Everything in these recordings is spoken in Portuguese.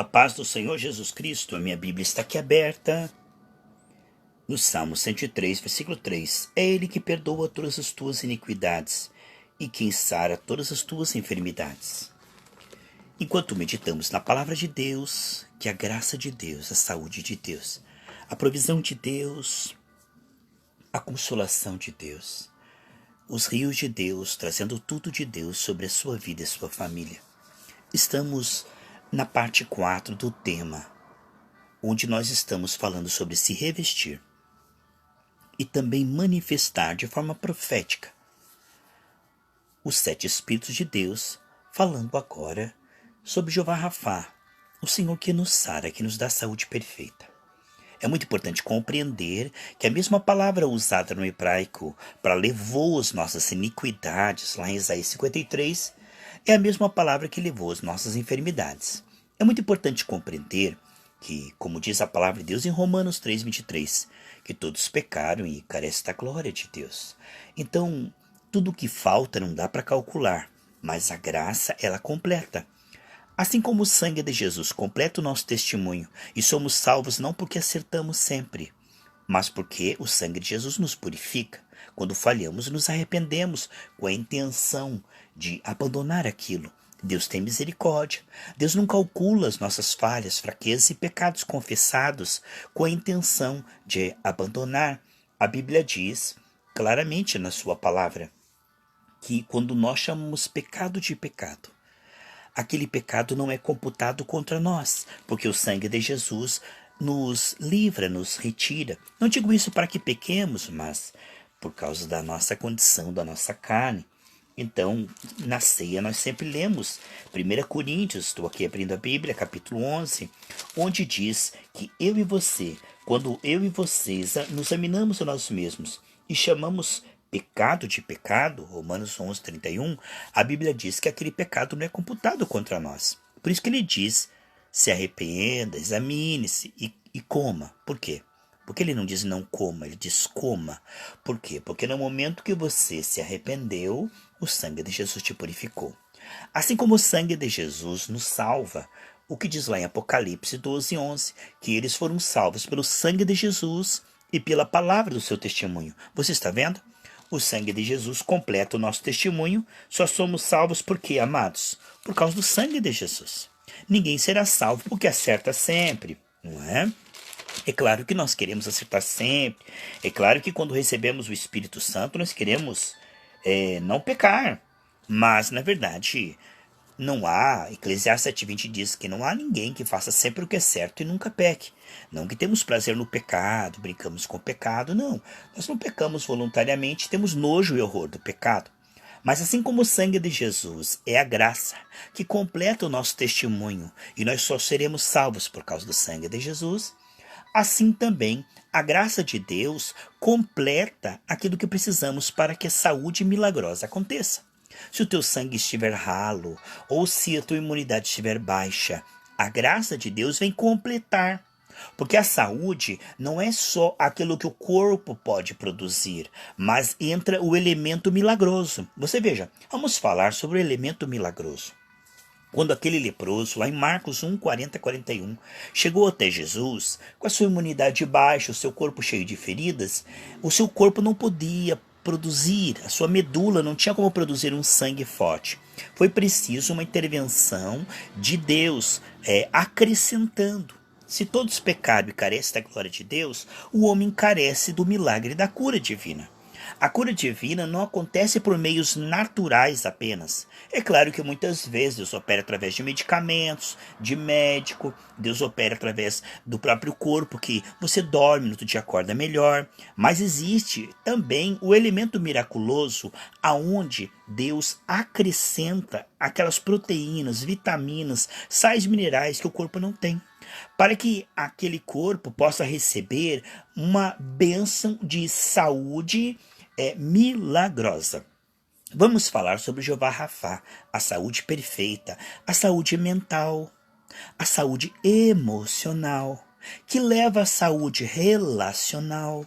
A paz do Senhor Jesus Cristo, a minha Bíblia está aqui aberta, no Salmo 103, versículo 3. É Ele que perdoa todas as tuas iniquidades e quem sara todas as tuas enfermidades. Enquanto meditamos na palavra de Deus, que a graça de Deus, a saúde de Deus, a provisão de Deus, a consolação de Deus, os rios de Deus, trazendo tudo de Deus sobre a sua vida e sua família. Estamos na parte 4 do tema, onde nós estamos falando sobre se revestir e também manifestar de forma profética os 7 Espíritos de Deus, falando agora sobre Jeová Rafá, o Senhor que nos sara, que nos dá saúde perfeita. É muito importante compreender que a mesma palavra usada no hebraico para levou as nossas iniquidades, lá em Isaías 53, é a mesma palavra que levou as nossas enfermidades. É muito importante compreender que, como diz a palavra de Deus em Romanos 3:23, que todos pecaram e carecem da glória de Deus. Então, tudo o que falta não dá para calcular, mas a graça, ela completa. Assim como o sangue de Jesus completa o nosso testemunho, e somos salvos não porque acertamos sempre, mas porque o sangue de Jesus nos purifica. Quando falhamos, nos arrependemos com a intenção de abandonar aquilo. Deus tem misericórdia. Deus não calcula as nossas falhas, fraquezas e pecados confessados com a intenção de abandonar. A Bíblia diz claramente na sua palavra que quando nós chamamos pecado de pecado, aquele pecado não é computado contra nós, porque o sangue de Jesus nos livra, nos retira. Não digo isso para que pequemos, mas por causa da nossa condição, da nossa carne. Então, na ceia nós sempre lemos 1 Coríntios, estou aqui abrindo a Bíblia, capítulo 11, onde diz que eu e você, quando eu e vocês nos examinamos a nós mesmos e chamamos pecado de pecado, Romanos 11:31, a Bíblia diz que aquele pecado não é computado contra nós. Por isso que ele diz, se arrependa, examine-se e coma. Por quê? Porque ele não diz não coma, ele diz coma. Por quê? Porque no momento que você se arrependeu, o sangue de Jesus te purificou. Assim como o sangue de Jesus nos salva, o que diz lá em Apocalipse 12:11, que eles foram salvos pelo sangue de Jesus e pela palavra do seu testemunho. Você está vendo? O sangue de Jesus completa o nosso testemunho. Só somos salvos por quê, amados? Por causa do sangue de Jesus. Ninguém será salvo porque acerta sempre, não é? É claro que nós queremos acertar sempre. É claro que quando recebemos o Espírito Santo, nós queremos não pecar. Mas, na verdade, não há, Eclesiastes 7:20 diz que não há ninguém que faça sempre o que é certo e nunca peque. Não que temos prazer no pecado, brincamos com o pecado, não. Nós não pecamos voluntariamente, temos nojo e horror do pecado. Mas assim como o sangue de Jesus é a graça que completa o nosso testemunho e nós só seremos salvos por causa do sangue de Jesus, assim também a graça de Deus completa aquilo que precisamos para que a saúde milagrosa aconteça. Se o teu sangue estiver ralo ou se a tua imunidade estiver baixa, a graça de Deus vem completar. Porque a saúde não é só aquilo que o corpo pode produzir, mas entra o elemento milagroso. Você veja, vamos falar sobre o elemento milagroso. Quando aquele leproso, lá em Marcos 1, 40 e 41, chegou até Jesus, com a sua imunidade baixa, o seu corpo cheio de feridas, o seu corpo não podia produzir, a sua medula não tinha como produzir um sangue forte. Foi preciso uma intervenção de Deus, acrescentando. Se todos pecaram e carecem da glória de Deus, o homem carece do milagre da cura divina. A cura divina não acontece por meios naturais apenas. É claro que muitas vezes Deus opera através de medicamentos, de médico, Deus opera através do próprio corpo, que você dorme, no outro dia acorda melhor. Mas existe também o elemento miraculoso, aonde Deus acrescenta aquelas proteínas, vitaminas, sais minerais que o corpo não tem, para que aquele corpo possa receber uma bênção de saúde milagrosa. Vamos falar sobre Jeová Rafá, a saúde perfeita, a saúde mental, a saúde emocional, que leva à saúde relacional,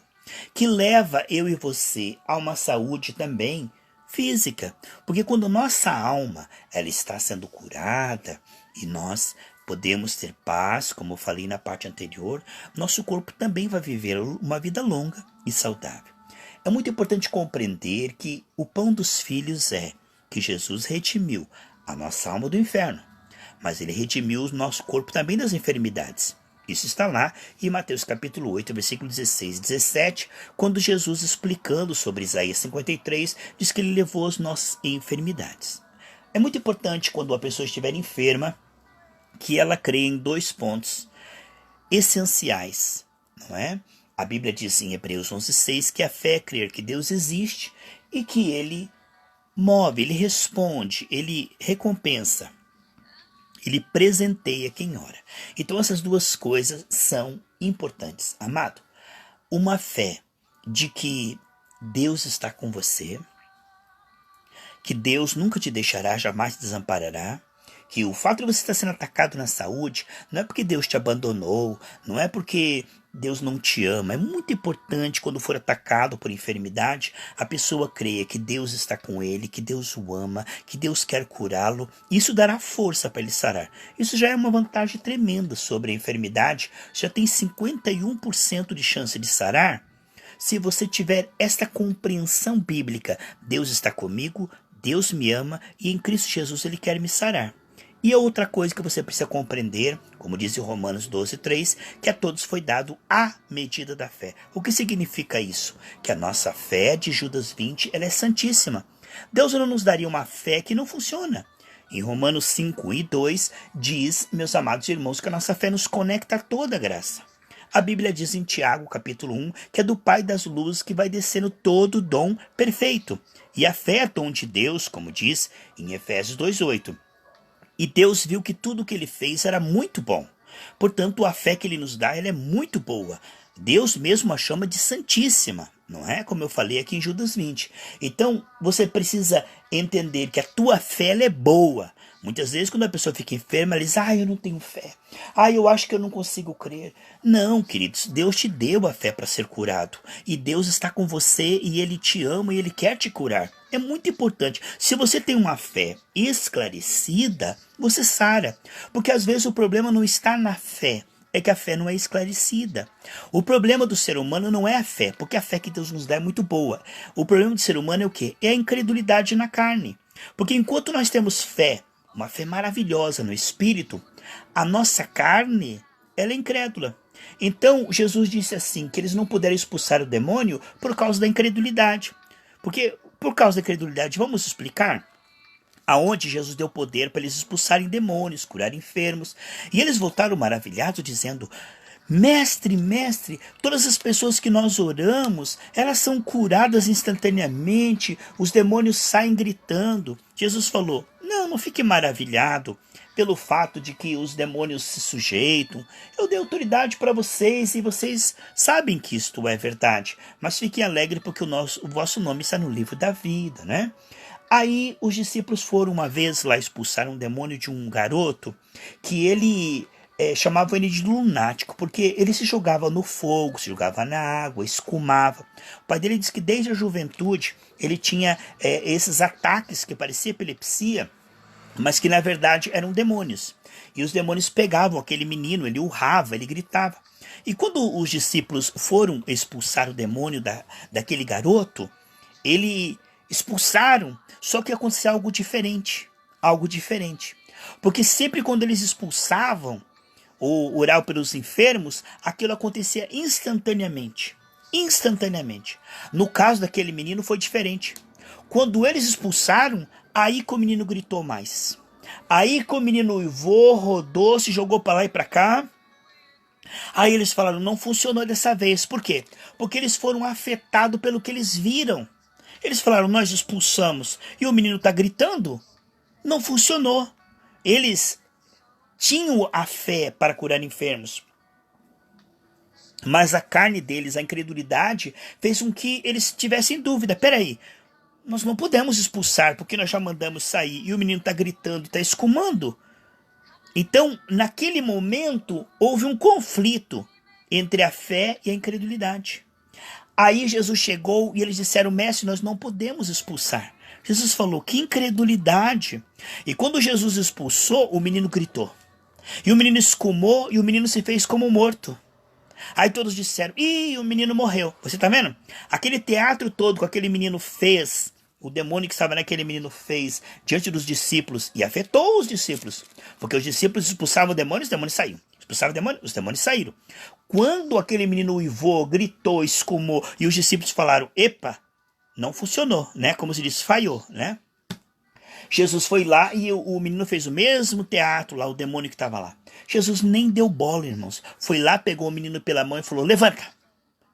que leva eu e você a uma saúde também física. Porque quando nossa alma ela está sendo curada, E nós podemos ter paz, como eu falei na parte anterior, nosso corpo também vai viver uma vida longa e saudável. É muito importante compreender que o pão dos filhos é que Jesus redimiu a nossa alma do inferno, mas ele redimiu o nosso corpo também das enfermidades. Isso está lá em Mateus capítulo 8, versículo 16 e 17, quando Jesus, explicando sobre Isaías 53, diz que ele levou as nossas enfermidades. É muito importante, quando a pessoa estiver enferma, que ela creia em 2 pontos essenciais, não é? A Bíblia diz em Hebreus 11:6 que a fé é crer que Deus existe e que ele move, ele responde, ele recompensa, ele presenteia quem ora. Então essas 2 coisas são importantes, amado. Uma fé de que Deus está com você, que Deus nunca te deixará, jamais te desamparará, que o fato de você estar sendo atacado na saúde não é porque Deus te abandonou, não é porque Deus não te ama. É muito importante, quando for atacado por enfermidade, a pessoa creia que Deus está com ele, que Deus o ama, que Deus quer curá-lo. Isso dará força para ele sarar. Isso já é uma vantagem tremenda sobre a enfermidade. Já tem 51% de chance de sarar. Se você tiver esta compreensão bíblica, Deus está comigo, Deus me ama e em Cristo Jesus ele quer me sarar. E a outra coisa que você precisa compreender, como diz em Romanos 12:3, que a todos foi dado a medida da fé. O que significa isso? Que a nossa fé de Judas 20, ela é santíssima. Deus não nos daria uma fé que não funciona. Em Romanos 5:2 diz, meus amados irmãos, que a nossa fé nos conecta a toda a graça. A Bíblia diz em Tiago, capítulo 1, que é do Pai das luzes que vai descendo todo dom perfeito. E a fé é dom de Deus, como diz em Efésios 2:8. E Deus viu que tudo o que ele fez era muito bom. Portanto, a fé que ele nos dá, ela é muito boa. Deus mesmo a chama de santíssima, não é? Como eu falei aqui em Judas 20. Então, você precisa entender que a tua fé, ela é boa. Muitas vezes, quando a pessoa fica enferma, ela diz, eu não tenho fé. Eu acho que eu não consigo crer. Não, queridos, Deus te deu a fé para ser curado. E Deus está com você e ele te ama e ele quer te curar. É muito importante. Se você tem uma fé esclarecida, você sara. Porque às vezes o problema não está na fé. É que a fé não é esclarecida. O problema do ser humano não é a fé, porque a fé que Deus nos dá é muito boa. O problema do ser humano é o quê? É a incredulidade na carne. Porque enquanto nós temos fé, uma fé maravilhosa no Espírito, a nossa carne, ela é incrédula. Então, Jesus disse assim, que eles não puderam expulsar o demônio por causa da incredulidade. Porque, por causa da incredulidade, vamos explicar aonde Jesus deu poder para eles expulsarem demônios, curar enfermos. E eles voltaram maravilhados, dizendo, mestre, mestre, todas as pessoas que nós oramos, elas são curadas instantaneamente, os demônios saem gritando. Jesus falou, não fique maravilhado pelo fato de que os demônios se sujeitam. Eu dei autoridade para vocês e vocês sabem que isto é verdade. Mas fiquem alegres porque o vosso nome está no livro da vida, né? Aí os discípulos foram uma vez lá expulsar um demônio de um garoto que ele chamavam ele de lunático, porque ele se jogava no fogo, se jogava na água, escumava. O pai dele diz que desde a juventude ele tinha esses ataques que parecia epilepsia, mas que na verdade eram demônios. E os demônios pegavam aquele menino, ele urrava, ele gritava. E quando os discípulos foram expulsar o demônio daquele garoto, ele expulsaram, só que acontecia algo diferente. Algo diferente. Porque sempre quando eles expulsavam ou oravam pelos enfermos, aquilo acontecia instantaneamente. Instantaneamente. No caso daquele menino foi diferente. Quando eles expulsaram, aí que o menino gritou mais. Aí que o menino uivou, rodou, se jogou para lá e para cá. Aí eles falaram, não funcionou dessa vez. Por quê? Porque eles foram afetados pelo que eles viram. Eles falaram, nós expulsamos e o menino está gritando. Não funcionou. Eles tinham a fé para curar enfermos. Mas a carne deles, a incredulidade, fez com que eles tivessem dúvida. Peraí, nós não podemos expulsar porque nós já mandamos sair e o menino está gritando, está escumando. Então, naquele momento, houve um conflito entre a fé e a incredulidade. Aí Jesus chegou e eles disseram, mestre, nós não podemos expulsar, Jesus falou, que incredulidade. E quando Jesus expulsou, o menino gritou. E o menino escumou e o menino se fez como morto. Aí todos disseram, ih, o menino morreu. Você tá vendo? Aquele teatro todo que aquele menino fez, o demônio que estava naquele menino fez diante dos discípulos e afetou os discípulos. Porque os discípulos expulsavam o demônio, os demônios saíram. Expulsavam o demônio, os demônios saíram. Quando aquele menino uivou, gritou, escumou e os discípulos falaram, epa, não funcionou, né? Como se diz, falhou, né? Jesus foi lá e o menino fez o mesmo teatro lá, o demônio que estava lá. Jesus nem deu bola, irmãos. Foi lá, pegou o menino pela mão e falou, levanta.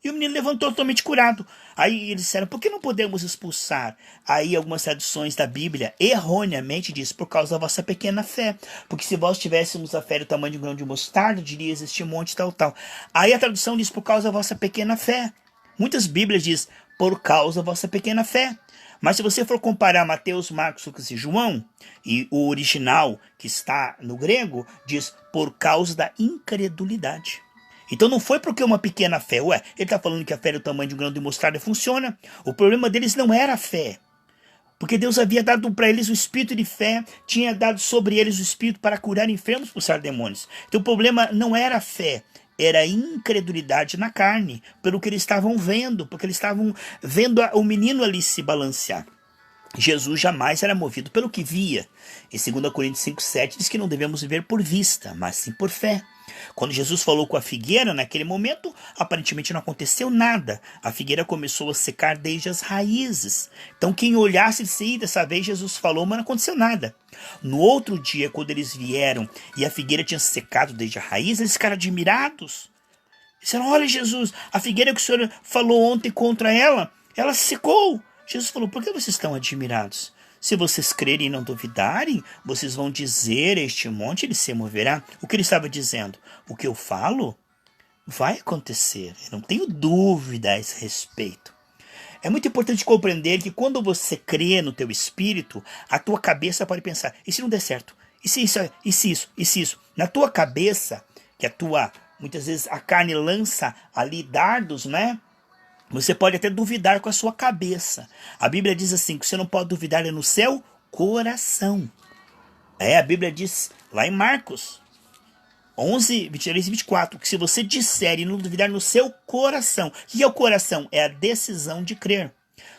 E o menino levantou totalmente curado. Aí eles disseram, por que não podemos expulsar? Aí algumas traduções da Bíblia erroneamente diz, por causa da vossa pequena fé. Porque se vós tivéssemos a fé do tamanho de um grão de mostarda, dirias este monte tal, tal. Aí a tradução diz, por causa da vossa pequena fé. Muitas Bíblias diz, por causa da vossa pequena fé. Mas se você for comparar Mateus, Marcos, Lucas e João, e o original que está no grego, diz por causa da incredulidade. Então não foi porque uma pequena fé. Ué, ele está falando que a fé do tamanho de um grão de mostarda funciona. O problema deles não era a fé. Porque Deus havia dado para eles o espírito de fé, tinha dado sobre eles o espírito para curar enfermos, expulsar demônios. Então o problema não era a fé. Era a incredulidade na carne, pelo que eles estavam vendo, porque eles estavam vendo o menino ali se balancear. Jesus jamais era movido pelo que via. Em 2 Coríntios 5,7 diz que não devemos viver por vista, mas sim por fé. Quando Jesus falou com a figueira, naquele momento, aparentemente não aconteceu nada. A figueira começou a secar desde as raízes. Então quem olhasse disse, dessa vez Jesus falou, mas não aconteceu nada. No outro dia, quando eles vieram e a figueira tinha secado desde a raiz, eles ficaram admirados. Disseram, olha Jesus, a figueira que o Senhor falou ontem contra ela, ela secou. Jesus falou, por que vocês estão admirados? Se vocês crerem e não duvidarem, vocês vão dizer a este monte, ele se moverá. O que ele estava dizendo? O que eu falo vai acontecer. Eu não tenho dúvida a esse respeito. É muito importante compreender que quando você crê no teu espírito, a tua cabeça pode pensar, e se não der certo? E se isso? E se isso? E se isso? Na tua cabeça, que a tua, muitas vezes a carne lança ali dardos, né? Você pode até duvidar com a sua cabeça. A Bíblia diz assim, que você não pode duvidar no seu coração. A Bíblia diz lá em Marcos 11, 23 e 24, que se você disser e não duvidar no seu coração. O que é o coração? É a decisão de crer.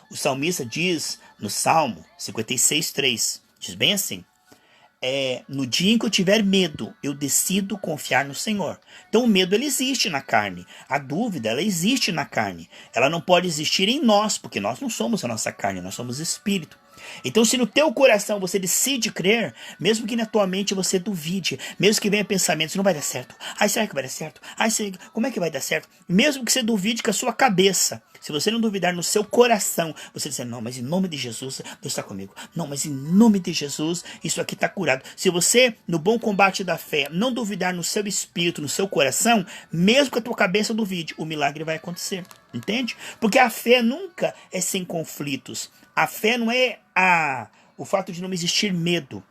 O salmista diz no Salmo 56, 3, diz bem assim, no dia em que eu tiver medo, eu decido confiar no Senhor. Então o medo ele existe na carne. A dúvida ela existe na carne. Ela não pode existir em nós, porque nós não somos a nossa carne, nós somos espírito. Então se no teu coração você decide crer, mesmo que na tua mente você duvide, mesmo que venha pensamentos, não vai dar certo. Ai, será que vai dar certo? Ai, como é que vai dar certo? Mesmo que você duvide com a sua cabeça, se você não duvidar no seu coração, você dizer, não, mas em nome de Jesus, Deus está comigo. Não, mas em nome de Jesus, isso aqui está curado. Se você, no bom combate da fé, não duvidar no seu espírito, no seu coração, mesmo que a tua cabeça duvide, o milagre vai acontecer. Entende? Porque a fé nunca é sem conflitos. A fé não é o fato de não existir medo.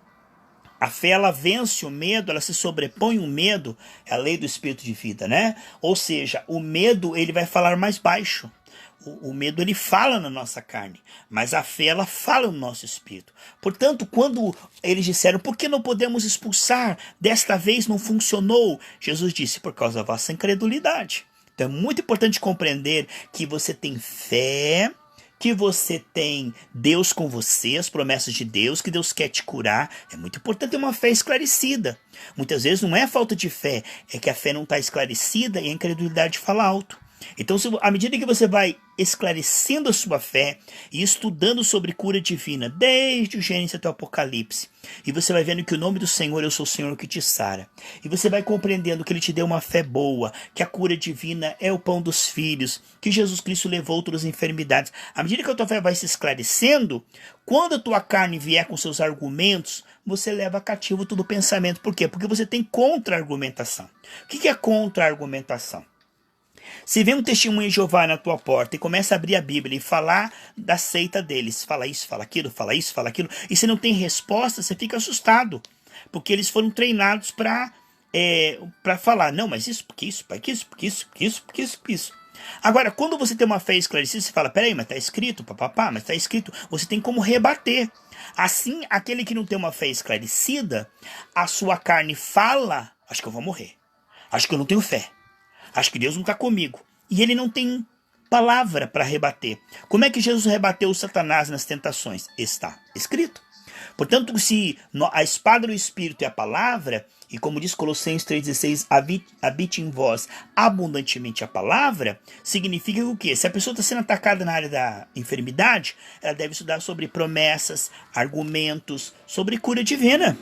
A fé, ela vence o medo, ela se sobrepõe o medo, é a lei do espírito de vida, né? Ou seja, o medo, ele vai falar mais baixo. O medo, ele fala na nossa carne, mas a fé, ela fala no nosso espírito. Portanto, quando eles disseram, por que não podemos expulsar? Desta vez não funcionou. Jesus disse, por causa da vossa incredulidade. Então é muito importante compreender que você tem fé, que você tem Deus com você, as promessas de Deus, que Deus quer te curar. É muito importante ter uma fé esclarecida. Muitas vezes não é falta de fé, é que a fé não está esclarecida e a incredulidade fala alto. Então, à medida que você vai esclarecendo a sua fé e estudando sobre cura divina, desde o Gênesis até o Apocalipse, e você vai vendo que o nome do Senhor, eu sou o Senhor que te sara, e você vai compreendendo que Ele te deu uma fé boa, que a cura divina é o pão dos filhos, que Jesus Cristo levou todas as enfermidades. À medida que a tua fé vai se esclarecendo, quando a tua carne vier com seus argumentos, você leva cativo todo o pensamento. Por quê? Porque você tem contra-argumentação. O que é contra-argumentação? Se vem um testemunho de Jeová na tua porta e começa a abrir a Bíblia e falar da seita deles, fala isso, fala aquilo, fala isso, fala aquilo, e você não tem resposta, você fica assustado, porque eles foram treinados para falar, não, mas isso, porque isso, porque isso, porque isso, porque isso, porque isso, porque isso. Agora, quando você tem uma fé esclarecida, você fala, peraí, mas está escrito, papapá, mas está escrito, você tem como rebater. Assim, aquele que não tem uma fé esclarecida, a sua carne fala, acho que eu vou morrer, acho que eu não tenho fé, acho que Deus não está comigo. E ele não tem palavra para rebater. Como é que Jesus rebateu o Satanás nas tentações? Está escrito. Portanto, se a espada do Espírito é a palavra, e como diz Colossenses 3,16, habite em vós abundantemente a palavra, significa o quê? Se a pessoa está sendo atacada na área da enfermidade, ela deve estudar sobre promessas, argumentos, sobre cura divina.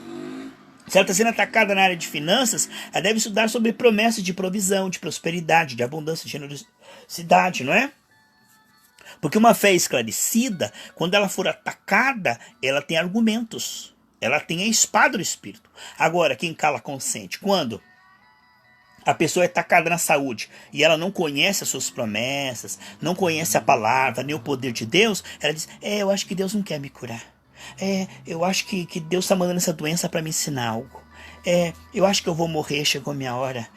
Se ela está sendo atacada na área de finanças, ela deve estudar sobre promessas de provisão, de prosperidade, de abundância, de generosidade, não é? Porque uma fé esclarecida, quando ela for atacada, ela tem argumentos. Ela tem a espada do Espírito. Agora, quem cala consente. Quando a pessoa é atacada na saúde e ela não conhece as suas promessas, não conhece a palavra, nem o poder de Deus, ela diz, eu acho que Deus não quer me curar. Eu acho que Deus está mandando essa doença para me ensinar algo. Eu acho que eu vou morrer, chegou a minha hora.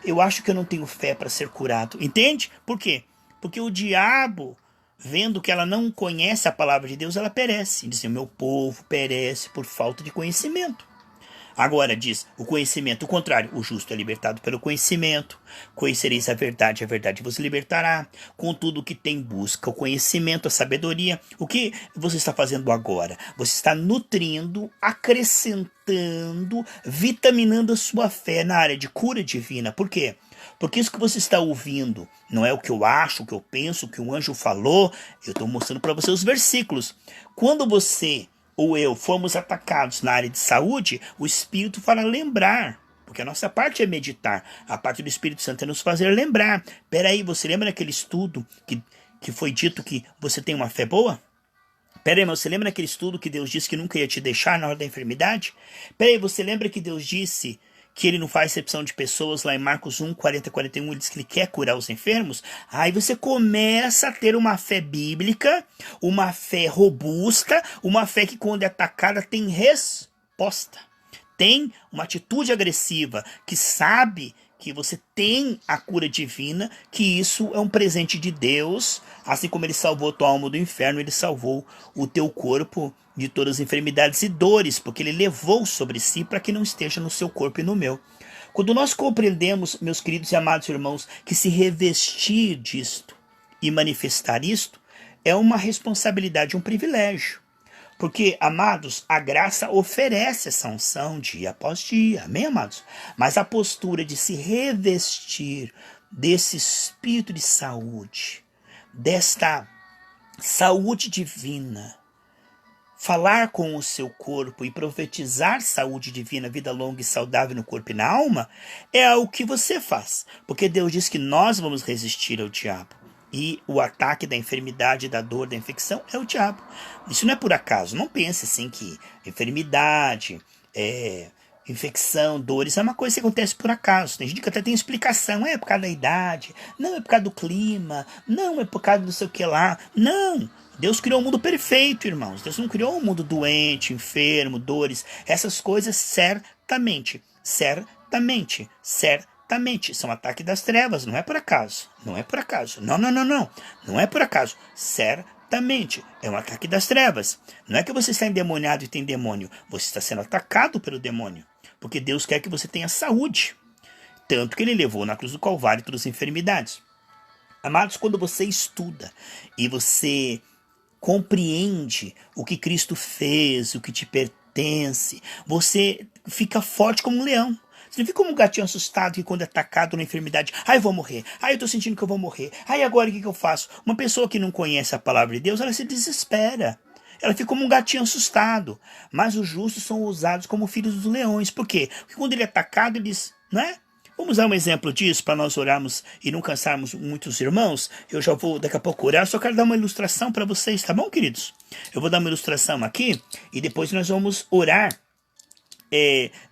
Eu acho que eu não tenho fé para ser curado. Entende? Por quê? Porque o diabo, vendo que ela não conhece a palavra de Deus, ela perece. Diz assim, o meu povo perece por falta de conhecimento. Agora diz o conhecimento, o contrário, o justo é libertado pelo conhecimento. Conhecereis a verdade vos libertará. Com tudo que tem busca, o conhecimento, a sabedoria. O que você está fazendo agora? Você está nutrindo, acrescentando, vitaminando a sua fé na área de cura divina. Por quê? Porque isso que você está ouvindo não é o que eu acho, o que eu penso, o que o anjo falou. Eu estou mostrando para você os versículos. Quando você ou eu fomos atacados na área de saúde, o Espírito fará lembrar. Porque a nossa parte é meditar. A parte do Espírito Santo é nos fazer lembrar. Peraí, você lembra daquele estudo que foi dito que você tem uma fé boa? Peraí, mas você lembra daquele estudo que Deus disse que nunca ia te deixar na hora da enfermidade? Peraí, você lembra que Deus disse que ele não faz exceção de pessoas, lá em Marcos 1, 40 e 41, ele diz que ele quer curar os enfermos? Aí você começa a ter uma fé bíblica, uma fé robusta, uma fé que quando é atacada tem resposta. Tem uma atitude agressiva, que sabe que você tem a cura divina, que isso é um presente de Deus, assim como ele salvou a tua alma do inferno, ele salvou o teu corpo de todas as enfermidades e dores, porque ele levou sobre si para que não esteja no seu corpo e no meu. Quando nós compreendemos, meus queridos e amados irmãos, que se revestir disto e manifestar isto é uma responsabilidade, um privilégio. Porque, amados, a graça oferece essa unção dia após dia. Amém, amados? Mas a postura de se revestir desse espírito de saúde, desta saúde divina, falar com o seu corpo e profetizar saúde divina, vida longa e saudável no corpo e na alma, é o que você faz. Porque Deus diz que nós vamos resistir ao diabo. E o ataque da enfermidade, da dor, da infecção é o diabo. Isso não é por acaso. Não pense assim que enfermidade, infecção, dores, é uma coisa que acontece por acaso. Tem gente que até tem explicação. É por causa da idade. Não, é por causa do clima. Não, é por causa do sei o que lá. Não. Deus criou um mundo perfeito, irmãos. Deus não criou um mundo doente, enfermo, dores. Essas coisas certamente são ataques das trevas, não é por acaso. Não é por acaso. Não. Não é por acaso. Certamente é um ataque das trevas. Não é que você está endemoniado e tem demônio. Você está sendo atacado pelo demônio. Porque Deus quer que você tenha saúde. Tanto que ele levou na cruz do Calvário todas as enfermidades. Amados, quando você estuda e você compreende o que Cristo fez, o que te pertence, você fica forte como um leão. Você não fica como um gatinho assustado que quando é atacado na enfermidade, eu vou morrer, eu tô sentindo que eu vou morrer, agora o que eu faço? Uma pessoa que não conhece a palavra de Deus, ela se desespera. Ela fica como um gatinho assustado. Mas os justos são usados como filhos dos leões. Por quê? Porque quando ele é atacado, eles, Vamos dar um exemplo disso para nós orarmos e não cansarmos muitos irmãos. Eu já vou daqui a pouco orar, só quero dar uma ilustração para vocês, tá bom, queridos? Eu vou dar uma ilustração aqui e depois nós vamos orar,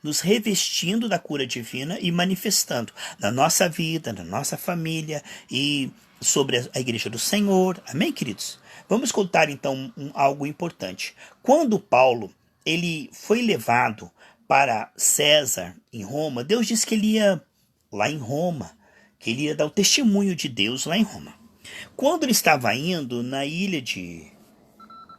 nos revestindo da cura divina e manifestando na nossa vida, na nossa família e sobre a igreja do Senhor. Amém, queridos? Vamos contar então algo importante. Quando Paulo ele foi levado para César em Roma, Deus disse que ele ia lá em Roma, que ele ia dar o testemunho de Deus lá em Roma. Quando ele estava indo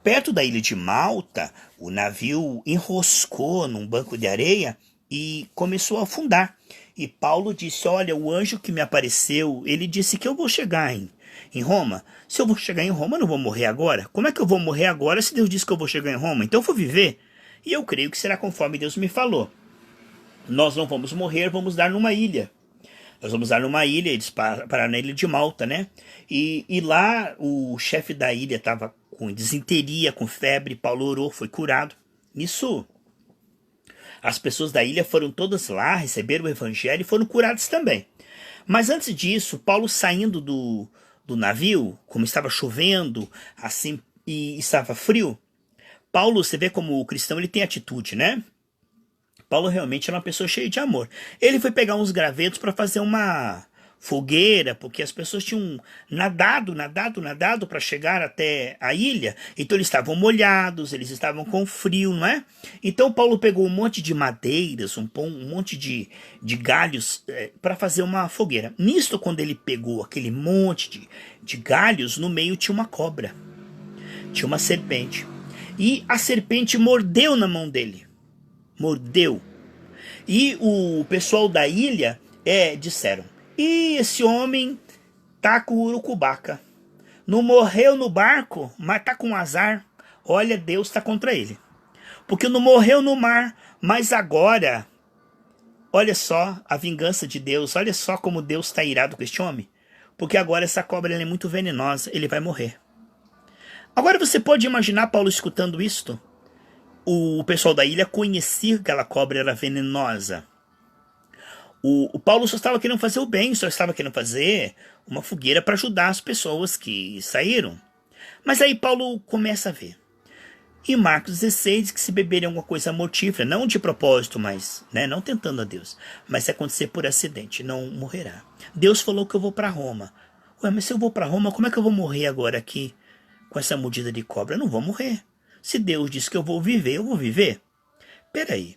perto da ilha de Malta, o navio enroscou num banco de areia e começou a afundar. E Paulo disse: olha, o anjo que me apareceu, ele disse que eu vou chegar em Roma. Se eu vou chegar em Roma, eu não vou morrer agora. Como é que eu vou morrer agora se Deus disse que eu vou chegar em Roma? Então eu vou viver. E eu creio que será conforme Deus me falou. Nós não vamos morrer, vamos dar numa ilha. Nós vamos dar numa ilha, eles pararam na ilha de Malta, né? E lá o chefe da ilha estava com desinteria, com febre. Paulo orou, foi curado. Nisso, as pessoas da ilha foram todas lá, receberam o evangelho e foram curadas também. Mas antes disso, Paulo saindo do navio, como estava chovendo, assim, e estava frio, Paulo, você vê como o cristão ele tem atitude, né? Paulo realmente era uma pessoa cheia de amor. Ele foi pegar uns gravetos para fazer uma fogueira, porque as pessoas tinham nadado para chegar até a ilha. Então eles estavam molhados, eles estavam com frio, não é? Então Paulo pegou um monte de madeiras, um monte de galhos para fazer uma fogueira. Nisto, quando ele pegou aquele monte de galhos, no meio tinha uma cobra. Tinha uma serpente. E a serpente mordeu na mão dele. Mordeu. E o pessoal da ilha disseram: e esse homem tá com urucubaca. Não morreu no barco, mas tá com azar. Olha, Deus tá contra ele. Porque não morreu no mar, mas agora, olha só a vingança de Deus. Olha só como Deus está irado com este homem. Porque agora essa cobra é muito venenosa, ele vai morrer. Agora você pode imaginar Paulo escutando isto? O pessoal da ilha conhecia que aquela cobra era venenosa. O Paulo só estava querendo fazer o bem, só estava querendo fazer uma fogueira para ajudar as pessoas que saíram. Mas aí Paulo começa a ver. Em Marcos 16 diz que se beberem alguma coisa mortífera, não de propósito, mas não tentando a Deus, mas se acontecer por acidente, não morrerá. Deus falou que eu vou para Roma. Ué, mas se eu vou para Roma, como é que eu vou morrer agora aqui com essa mordida de cobra? Eu não vou morrer. Se Deus disse que eu vou viver, eu vou viver. Peraí,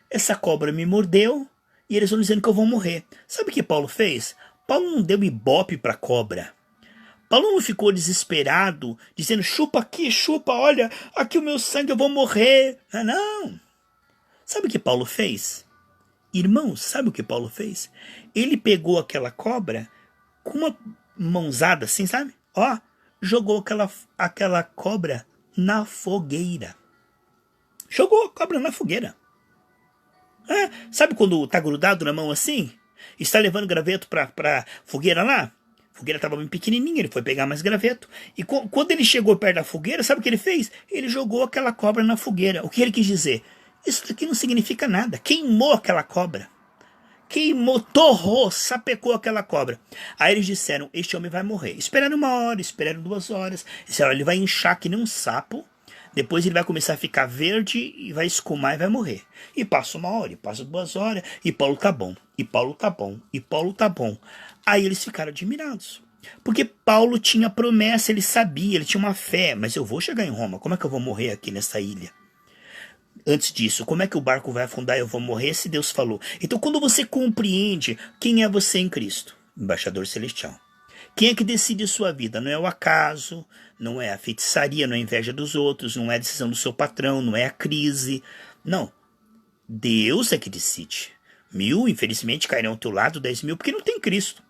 essa cobra me mordeu e eles vão dizendo que eu vou morrer. Sabe o que Paulo fez? Paulo não deu ibope para a cobra. Paulo não ficou desesperado, dizendo: chupa aqui, chupa, olha, aqui o meu sangue, eu vou morrer. Não. Sabe o que Paulo fez? Irmãos, sabe o que Paulo fez? Ele pegou aquela cobra com uma mãozada assim, sabe? Ó, jogou aquela cobra na fogueira. Jogou a cobra na fogueira. Sabe quando tá grudado na mão assim? Está levando graveto pra fogueira lá? A fogueira estava bem pequenininha, ele foi pegar mais graveto. E quando ele chegou perto da fogueira, sabe o que ele fez? Ele jogou aquela cobra na fogueira. O que ele quis dizer? Isso daqui não significa nada. Queimou aquela cobra. Queimou, torrou, sapecou aquela cobra. Aí eles disseram: este homem vai morrer. Esperaram 1 hora, esperaram 2 horas. Disseram: ele vai inchar que nem um sapo. Depois ele vai começar a ficar verde e vai escumar e vai morrer. E passa 1 hora, e passa 2 horas, e Paulo tá bom, e Paulo tá bom, e Paulo tá bom. Aí eles ficaram admirados. Porque Paulo tinha promessa, ele sabia, ele tinha uma fé. Mas eu vou chegar em Roma, como é que eu vou morrer aqui nessa ilha? Antes disso, como é que o barco vai afundar e eu vou morrer se Deus falou? Então quando você compreende quem é você em Cristo, embaixador celestial, quem é que decide a sua vida? Não é o acaso, não é a feitiçaria, não é a inveja dos outros, não é a decisão do seu patrão, não é a crise. Não. Deus é que decide. 1000, infelizmente, cairão ao teu lado, 10.000, porque não tem Cristo.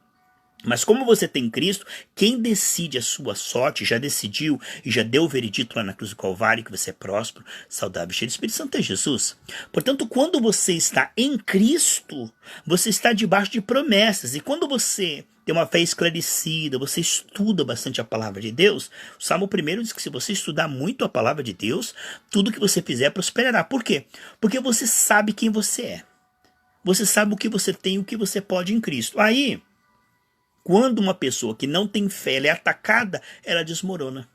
Mas como você tem Cristo, quem decide a sua sorte, já decidiu e já deu o veredito lá na cruz do Calvário, que você é próspero, saudável, cheio do Espírito Santo, é Jesus. Portanto, quando você está em Cristo, você está debaixo de promessas. E quando você tem uma fé esclarecida, você estuda bastante a palavra de Deus, o Salmo 1 diz que se você estudar muito a palavra de Deus, tudo que você fizer prosperará. Por quê? Porque você sabe quem você é. Você sabe o que você tem e o que você pode em Cristo. Aí, quando uma pessoa que não tem fé ela é atacada, ela desmorona.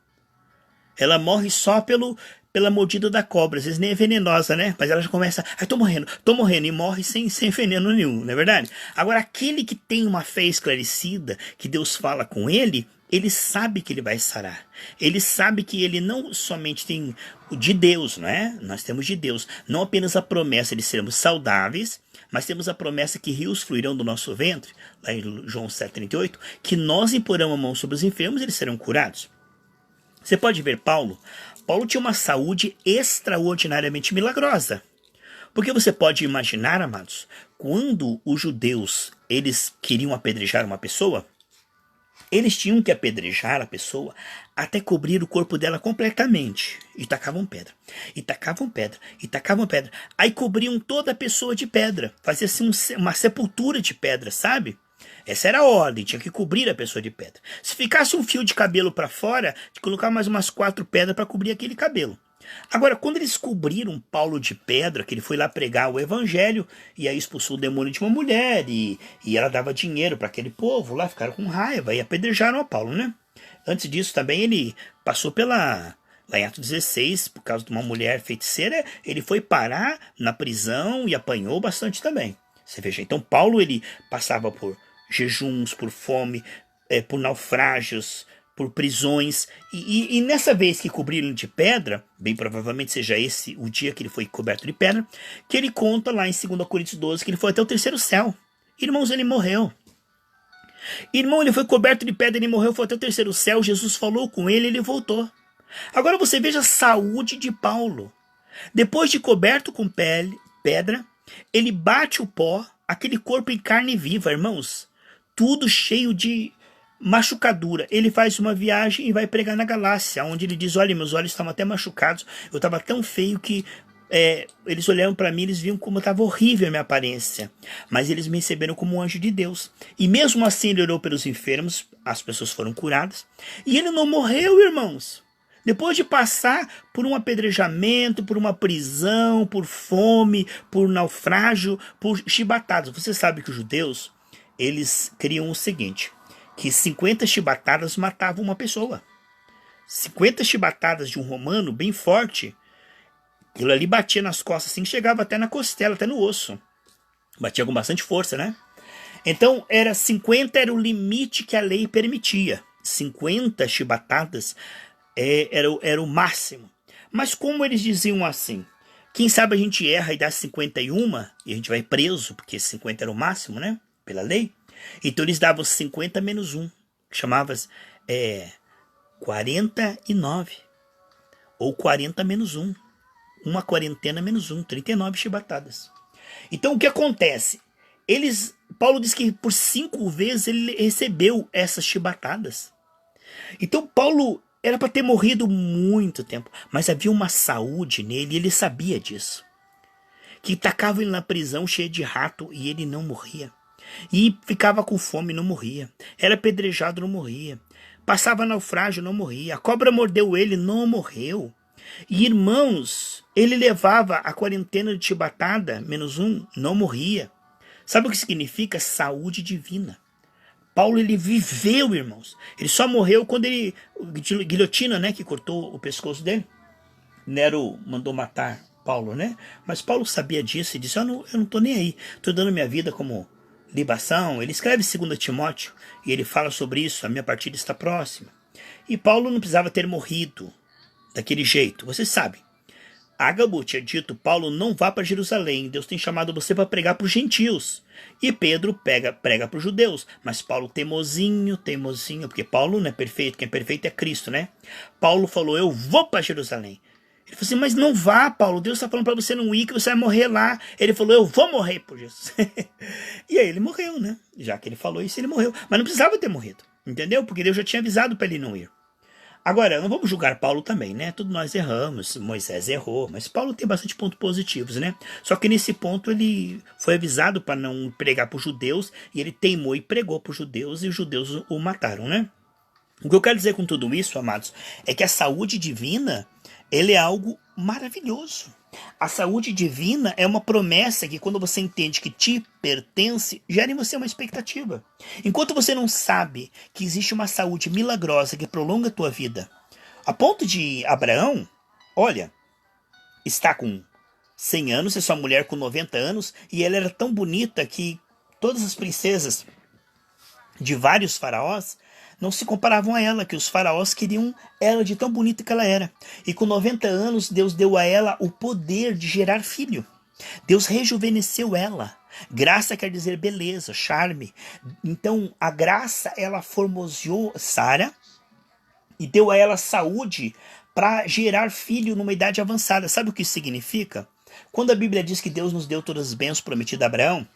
Ela morre só pela mordida da cobra. Às vezes nem é venenosa, né? Mas ela já começa: ai, tô morrendo. E morre sem veneno nenhum, não é verdade? Agora, aquele que tem uma fé esclarecida, que Deus fala com ele ele sabe que ele vai sarar. Ele sabe que ele não somente tem o de Deus, não é? Nós temos de Deus não apenas a promessa de sermos saudáveis, mas temos a promessa que rios fluirão do nosso ventre, lá em João 7,38, que nós imporão a mão sobre os enfermos e eles serão curados. Você pode ver Paulo. Paulo tinha uma saúde extraordinariamente milagrosa. Porque você pode imaginar, amados, quando os judeus eles queriam apedrejar uma pessoa, eles tinham que apedrejar a pessoa até cobrir o corpo dela completamente. E tacavam pedra, e tacavam pedra, e tacavam pedra. Aí cobriam toda a pessoa de pedra. Fazia-se uma sepultura de pedra, sabe? Essa era a ordem, tinha que cobrir a pessoa de pedra. Se ficasse um fio de cabelo para fora, tinha que colocar mais umas 4 pedras para cobrir aquele cabelo. Agora, quando eles cobriram Paulo de pedra, que ele foi lá pregar o evangelho, e aí expulsou o demônio de uma mulher, e ela dava dinheiro para aquele povo lá, ficaram com raiva, e apedrejaram a Paulo, né? Antes disso também ele passou lá em Atos 16, por causa de uma mulher feiticeira, ele foi parar na prisão e apanhou bastante também. Você veja, então Paulo ele passava por jejuns, por fome, por naufrágios, por prisões, e nessa vez que cobriram de pedra, bem provavelmente seja esse o dia que ele foi coberto de pedra, que ele conta lá em 2 Coríntios 12 que ele foi até o 3º céu. Irmãos, ele morreu. Irmão, ele foi coberto de pedra, ele morreu, foi até o 3º céu, Jesus falou com ele, ele voltou. Agora você veja a saúde de Paulo. Depois de coberto com pedra, ele bate o pó, aquele corpo em carne viva, irmãos, tudo cheio de machucadura. Ele faz uma viagem e vai pregar na Galácia, onde ele diz, olha, meus olhos estavam até machucados, eu estava tão feio que eles olharam para mim, eles viam como estava horrível a minha aparência, mas eles me receberam como um anjo de Deus. E mesmo assim ele orou pelos enfermos, as pessoas foram curadas, e ele não morreu, irmãos. Depois de passar por um apedrejamento, por uma prisão, por fome, por naufrágio, por chibatadas. Você sabe que os judeus, eles criam o seguinte, que 50 chibatadas matavam uma pessoa. 50 chibatadas de um romano bem forte, aquilo ali batia nas costas assim, chegava até na costela, até no osso. Batia com bastante força, né? Então, 50 era o limite que a lei permitia. 50 chibatadas era o máximo. Mas como eles diziam assim, quem sabe a gente erra e dá 51 e a gente vai preso, porque 50 era o máximo, né? Pela lei. Então eles davam 50 menos 1, que chamava 49. Ou 40 menos 1. Uma quarentena menos 1, 39 chibatadas. Então o que acontece? Paulo diz que por 5 vezes ele recebeu essas chibatadas. Então Paulo era para ter morrido muito tempo, mas havia uma saúde nele e ele sabia disso. Que tacavam ele na prisão cheio de rato e ele não morria. E ficava com fome, não morria. Era apedrejado, não morria. Passava naufrágio, não morria. A cobra mordeu ele, não morreu. E irmãos, ele levava a quarentena de chibatada, menos 1, não morria. Sabe o que significa saúde divina? Paulo, ele viveu, irmãos. Ele só morreu quando guilhotina, né, que cortou o pescoço dele. Nero mandou matar Paulo, né? Mas Paulo sabia disso e disse, eu não estou nem aí. Estou dando minha vida como libação. Ele escreve 2 Timóteo e ele fala sobre isso, a minha partida está próxima. E Paulo não precisava ter morrido daquele jeito, você sabe. Ágabo tinha dito, Paulo, não vá para Jerusalém, Deus tem chamado você para pregar para os gentios. E Pedro prega para os judeus, mas Paulo teimosinho, porque Paulo não é perfeito, quem é perfeito é Cristo, né? Paulo falou, eu vou para Jerusalém. Ele falou assim, mas não vá, Paulo, Deus está falando para você não ir, que você vai morrer lá. Ele falou, eu vou morrer por Jesus. E aí ele morreu, né? Já que ele falou isso, ele morreu. Mas não precisava ter morrido, entendeu? Porque Deus já tinha avisado para ele não ir. Agora, não vamos julgar Paulo também, né? Todos nós erramos, Moisés errou, mas Paulo tem bastante pontos positivos, né? Só que nesse ponto ele foi avisado para não pregar para os judeus, e ele teimou e pregou para os judeus, e os judeus o mataram, né? O que eu quero dizer com tudo isso, amados, é que a saúde divina, ele é algo maravilhoso. A saúde divina é uma promessa que quando você entende que te pertence, gera em você uma expectativa. Enquanto você não sabe que existe uma saúde milagrosa que prolonga a tua vida, a ponto de Abraão, olha, está com 100 anos e sua mulher com 90 anos, e ela era tão bonita que todas as princesas de vários faraós não se comparavam a ela, que os faraós queriam ela de tão bonita que ela era. E com 90 anos, Deus deu a ela o poder de gerar filho. Deus rejuvenesceu ela. Graça quer dizer beleza, charme. Então, a graça, ela formoseou Sara e deu a ela saúde para gerar filho numa idade avançada. Sabe o que isso significa? Quando a Bíblia diz que Deus nos deu todas as bênçãos prometidas a Abraão,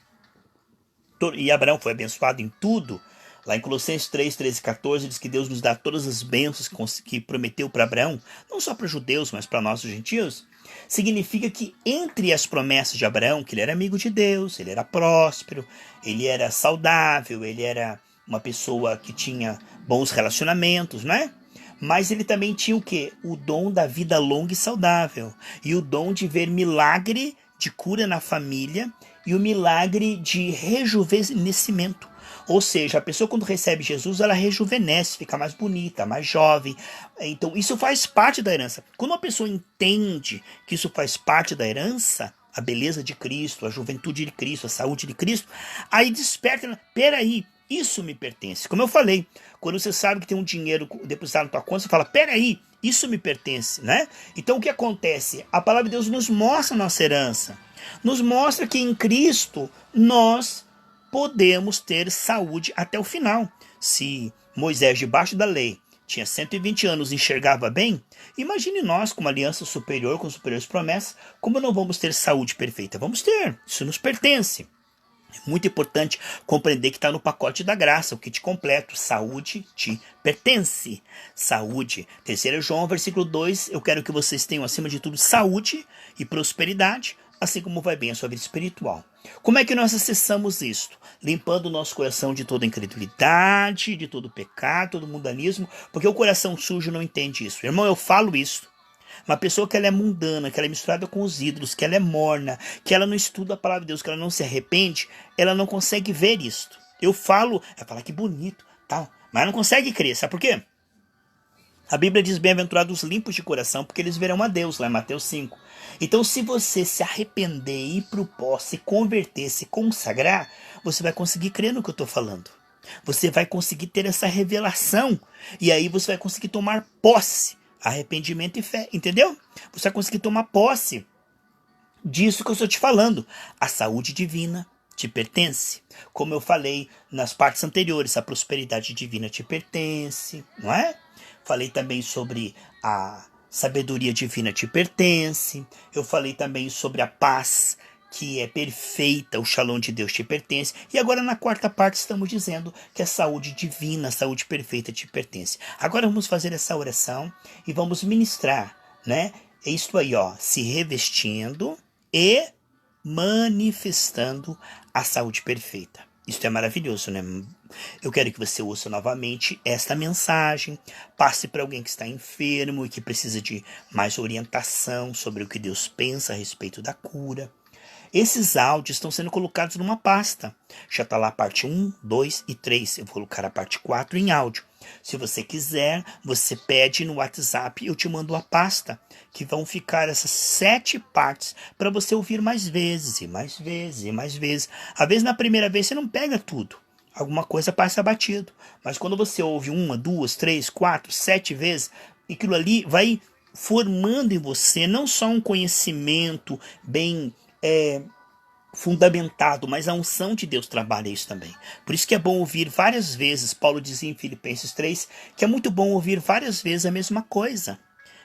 e Abraão foi abençoado em tudo, lá em Colossenses 3, 13 e 14, diz que Deus nos dá todas as bênçãos que prometeu para Abraão, não só para os judeus, mas para nós os gentios. Significa que entre as promessas de Abraão, que ele era amigo de Deus, ele era próspero, ele era saudável, ele era uma pessoa que tinha bons relacionamentos, né? Mas ele também tinha o quê? O dom da vida longa e saudável. E o dom de ver milagre de cura na família e o milagre de rejuvenescimento. Ou seja, a pessoa quando recebe Jesus, ela rejuvenesce, fica mais bonita, mais jovem. Então isso faz parte da herança. Quando uma pessoa entende que isso faz parte da herança, a beleza de Cristo, a juventude de Cristo, a saúde de Cristo, aí desperta, peraí, isso me pertence. Como eu falei, quando você sabe que tem um dinheiro depositado na tua conta, você fala, peraí, isso me pertence, né? Então o que acontece? A palavra de Deus nos mostra a nossa herança. Nos mostra que em Cristo nós podemos ter saúde até o final. Se Moisés, debaixo da lei, tinha 120 anos e enxergava bem, imagine nós com uma aliança superior, com superiores promessas, como não vamos ter saúde perfeita? Vamos ter, isso nos pertence. É muito importante compreender que está no pacote da graça, o kit completo. Saúde te pertence. Saúde. 3 João, versículo 2. Eu quero que vocês tenham, acima de tudo, saúde e prosperidade, assim como vai bem a sua vida espiritual. Como é que nós acessamos isto? Limpando o nosso coração de toda incredulidade, de todo pecado, todo mundanismo, porque o coração sujo não entende isso. Irmão, eu falo isso. Uma pessoa que ela é mundana, que ela é misturada com os ídolos, que ela é morna, que ela não estuda a palavra de Deus, que ela não se arrepende, ela não consegue ver isto. Eu falo, ela fala que bonito, tal, mas não consegue crer. Sabe por quê? A Bíblia diz, bem-aventurados os limpos de coração, porque eles verão a Deus, lá em Mateus 5. Então, se você se arrepender, ir para o pó, se converter, se consagrar, você vai conseguir crer no que eu estou falando. Você vai conseguir ter essa revelação. E aí você vai conseguir tomar posse. Arrependimento e fé, entendeu? Você vai conseguir tomar posse disso que eu estou te falando. A saúde divina te pertence. Como eu falei nas partes anteriores, a prosperidade divina te pertence, não é? Falei também sobre a sabedoria divina te pertence. Eu falei também sobre a paz que é perfeita, o shalom de Deus te pertence. E agora na quarta parte estamos dizendo que a saúde divina, a saúde perfeita te pertence. Agora vamos fazer essa oração e vamos ministrar, né? É isto aí, ó, se revestindo e manifestando a saúde perfeita. Isso é maravilhoso, né? Eu quero que você ouça novamente esta mensagem, passe para alguém que está enfermo e que precisa de mais orientação sobre o que Deus pensa a respeito da cura. Esses áudios estão sendo colocados numa pasta. Já está lá a parte 1, 2 e 3. Eu vou colocar a parte 4 em áudio. Se você quiser, você pede no WhatsApp e eu te mando a pasta. Que vão ficar essas 7 partes para você ouvir mais vezes e mais vezes e mais vezes. Às vezes na primeira vez você não pega tudo. Alguma coisa passa batido. Mas quando você ouve 1, 2, 3, 4, 7 vezes, aquilo ali vai formando em você não só um conhecimento bem fundamentado, mas a unção de Deus trabalha isso também. Por isso que é bom ouvir várias vezes. Paulo dizia em Filipenses 3 que é muito bom ouvir várias vezes a mesma coisa.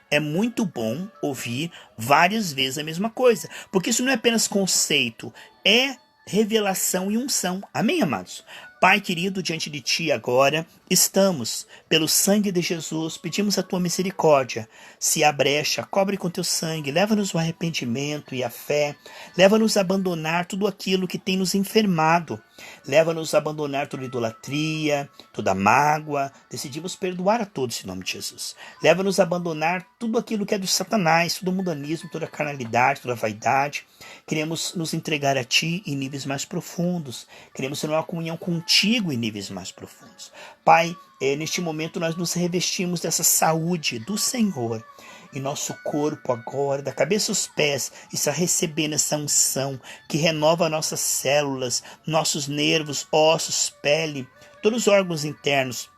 É muito bom ouvir várias vezes a mesma coisa, porque isso não é apenas conceito, é revelação e unção. Amém, amados? Pai querido, diante de Ti agora estamos, pelo sangue de Jesus, pedimos a Tua misericórdia. Se há brecha, cobre com Teu sangue, leva-nos ao arrependimento e à fé, leva-nos a abandonar tudo aquilo que tem nos enfermado, leva-nos a abandonar toda idolatria, toda mágoa, decidimos perdoar a todos em nome de Jesus. Leva-nos a abandonar tudo aquilo que é do Satanás, todo o mundanismo, toda a carnalidade, toda a vaidade. Queremos nos entregar a Ti em níveis mais profundos, queremos ter uma comunhão contigo em níveis mais profundos. Pai, neste momento nós nos revestimos dessa saúde do Senhor. E nosso corpo agora, da cabeça aos pés, está recebendo essa unção que renova nossas células, nossos nervos, ossos, pele, todos os órgãos internos.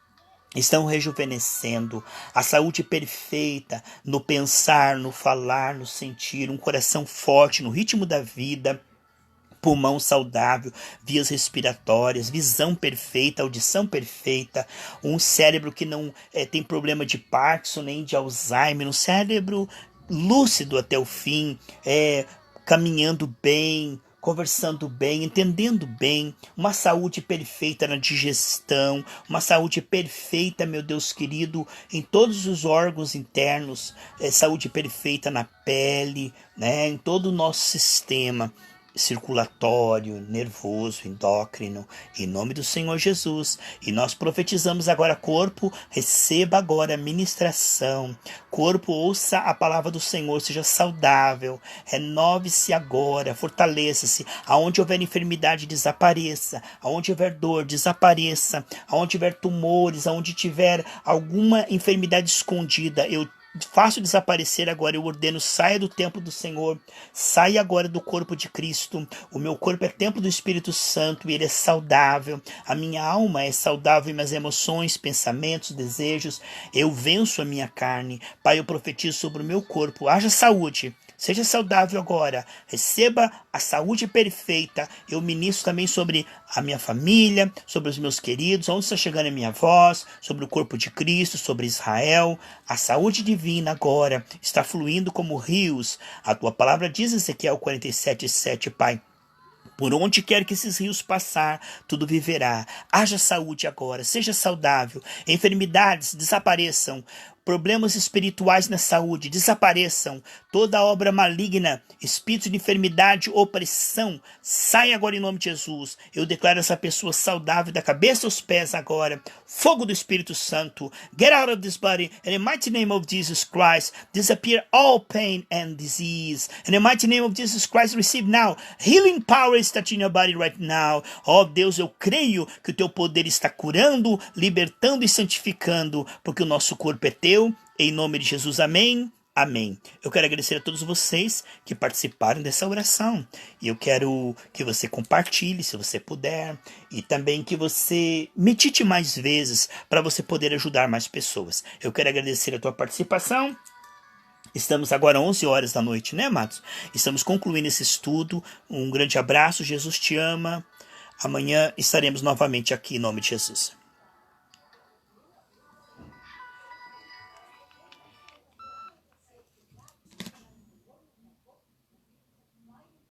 estão rejuvenescendo, a saúde perfeita no pensar, no falar, no sentir, um coração forte no ritmo da vida, pulmão saudável, vias respiratórias, visão perfeita, audição perfeita, um cérebro que não tem problema de Parkinson nem de Alzheimer, um cérebro lúcido até o fim, caminhando bem, conversando bem, entendendo bem, uma saúde perfeita na digestão, uma saúde perfeita, meu Deus querido, em todos os órgãos internos, saúde perfeita na pele, né, em todo o nosso sistema circulatório, nervoso, endócrino, em nome do Senhor Jesus. E nós profetizamos agora: corpo, receba agora a ministração, corpo, ouça a palavra do Senhor, seja saudável, renove-se agora, fortaleça-se, aonde houver enfermidade, desapareça, aonde houver dor, desapareça, aonde tiver tumores, aonde tiver alguma enfermidade escondida, eu faço desaparecer agora, eu ordeno, saia do templo do Senhor, saia agora do corpo de Cristo. O meu corpo é templo do Espírito Santo e ele é saudável, a minha alma é saudável, minhas emoções, pensamentos, desejos, eu venço a minha carne. Pai, eu profetizo sobre o meu corpo, haja saúde, seja saudável agora, receba a saúde perfeita. Eu ministro também sobre a minha família, sobre os meus queridos, onde está chegando a minha voz, sobre o corpo de Cristo, sobre Israel. A saúde divina agora está fluindo como rios. A tua palavra diz em Ezequiel 47:7, Pai: por onde quer que esses rios passar, tudo viverá. Haja saúde agora, seja saudável, enfermidades desapareçam, problemas espirituais na saúde desapareçam, toda obra maligna, espírito de enfermidade, opressão, sai agora em nome de Jesus. Eu declaro essa pessoa saudável da cabeça aos pés agora. Fogo do Espírito Santo, get out of this body in the mighty name of Jesus Christ. Disappear all pain and disease. In the mighty name of Jesus Christ, receive now healing power is touching your body right now. Oh Deus, eu creio que o teu poder está curando, libertando e santificando, porque o nosso corpo é teu. Em nome de Jesus, amém, amém. Eu quero agradecer a todos vocês que participaram dessa oração. E eu quero que você compartilhe, se você puder. E também que você medite mais vezes, para você poder ajudar mais pessoas. Eu quero agradecer a tua participação. Estamos agora 11 horas da noite, né, amados? Estamos concluindo esse estudo. Um grande abraço, Jesus te ama. Amanhã estaremos novamente aqui em nome de Jesus.